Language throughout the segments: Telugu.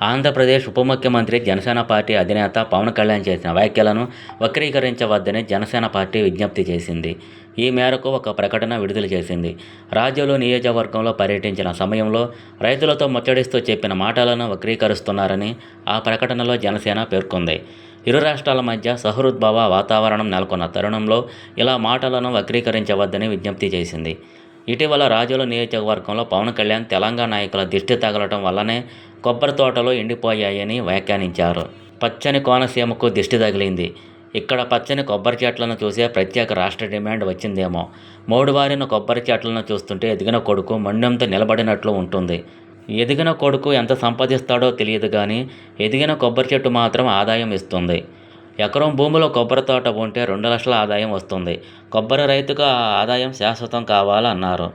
ఆంధ్రప్రదేశ్ ఉప ముఖ్యమంత్రి జనసేన పార్టీ అధినేత పవన్ కళ్యాణ్ చేసిన వ్యాఖ్యలను వక్రీకరించవద్దని జనసేన పార్టీ విజ్ఞప్తి చేసింది. ఈ మేరకు ఒక ప్రకటన విడుదల చేసింది. రాజోలు నియోజకవర్గంలో పర్యటించిన సమయంలో రైతులతో ముచ్చటిస్తూ చెప్పిన మాటలను వక్రీకరిస్తున్నారని ఆ ప్రకటనలో జనసేన పేర్కొంది. ఇరు రాష్ట్రాల మధ్య సహృద్భావ వాతావరణం నెలకొన్న తరుణంలో ఇలా మాటలను వక్రీకరించవద్దని విజ్ఞప్తి చేసింది. ఇటీవల రాజోలు నియోజకవర్గంలో పవన్ కళ్యాణ్ తెలంగాణ నాయకుల దిష్టి తగలటం వల్లనే కొబ్బరి తోటలు ఎండిపోయాయని వ్యాఖ్యానించారు. పచ్చని కోనసీమకు దిష్టి తగిలింది. ఇక్కడ పచ్చని కొబ్బరి చెట్లను చూసే ప్రత్యేక రాష్ట్ర డిమాండ్ వచ్చిందేమో. మోడువారిన కొబ్బరి చెట్లను చూస్తుంటే ఎదిగిన కొడుకు మొండెంతో నిలబడినట్లు ఉంటుంది. ఎదిగిన కొడుకు ఎంత సంపాదిస్తాడో తెలియదు కానీ ఎదిగిన కొబ్బరి చెట్టు మాత్రం ఆదాయం ఇస్తుంది. ఎకరం భూమిలో కొబ్బరి తోట ఉంటే 2 లక్షల ఆదాయం వస్తుంది. కొబ్బరి రైతుకు ఆ ఆదాయం శాశ్వతం కావాలన్నారు.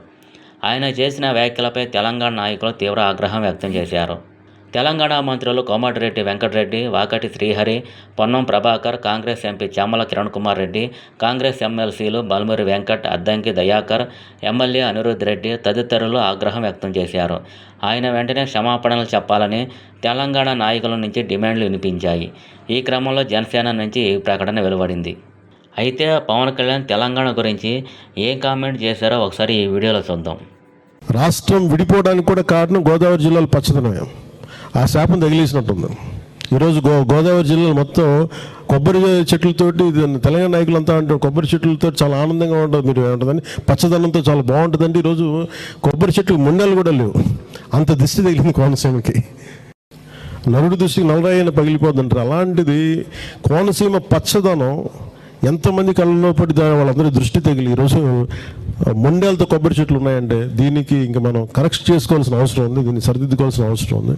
ఆయన చేసిన వ్యాఖ్యలపై తెలంగాణ నాయకులు తీవ్ర ఆగ్రహం వ్యక్తం చేశారు. తెలంగాణ మంత్రులు కోమటిరెడ్డి వెంకటరెడ్డి, వాకటి శ్రీహరి, పొన్నం ప్రభాకర్, కాంగ్రెస్ ఎంపీ చామల కిరణ్ కుమార్ రెడ్డి, కాంగ్రెస్ ఎమ్మెల్సీలు బల్మూరి వెంకట్, అద్దంకి దయాకర్, ఎమ్మెల్యే అనిరుద్ రెడ్డి తదితరులు ఆగ్రహం వ్యక్తం చేశారు. ఆయన వెంటనే క్షమాపణలు చెప్పాలని తెలంగాణ నాయకుల నుంచి డిమాండ్లు వినిపించాయి. ఈ క్రమంలో జనసేన నుంచి ఈ ప్రకటన వెలువడింది. అయితే పవన్ కళ్యాణ్ తెలంగాణ గురించి ఏం కామెంట్ చేశారో ఒకసారి ఈ వీడియోలో చూద్దాం. రాష్ట్రం విడిపోవడానికి కూడా కారణం గోదావరి జిల్లాలో పచ్చదనమే. ఆ శాపం తగిలేసినట్టుంది. ఈరోజు గోదావరి జిల్లాలో మొత్తం కొబ్బరి చెట్లతోటి తెలంగాణ నాయకులంతా అంటారు కొబ్బరి చెట్లతో చాలా ఆనందంగా ఉంటుంది. మీరు ఏమంటుందని పచ్చదనంతో చాలా బాగుంటుందండి. ఈరోజు కొబ్బరి చెట్లు ముండలు కూడా లేవు. అంత దిష్టి తగిలింది కోనసీమకి. నరుడి దృష్టికి నల్లరాయన పగిలిపోతుంటారు. అలాంటిది కోనసీమ పచ్చదనం ఎంతమంది కళ్ళలో పడి వాళ్ళందరూ దృష్టి తగిలి ఈరోజు మొండేలతో కొబ్బరి చెట్లు ఉన్నాయంటే దీనికి ఇంకా మనం కరెక్ట్ చేసుకోవాల్సిన అవసరం ఉంది. దీన్ని సరిదిద్దుకోవాల్సిన అవసరం ఉంది.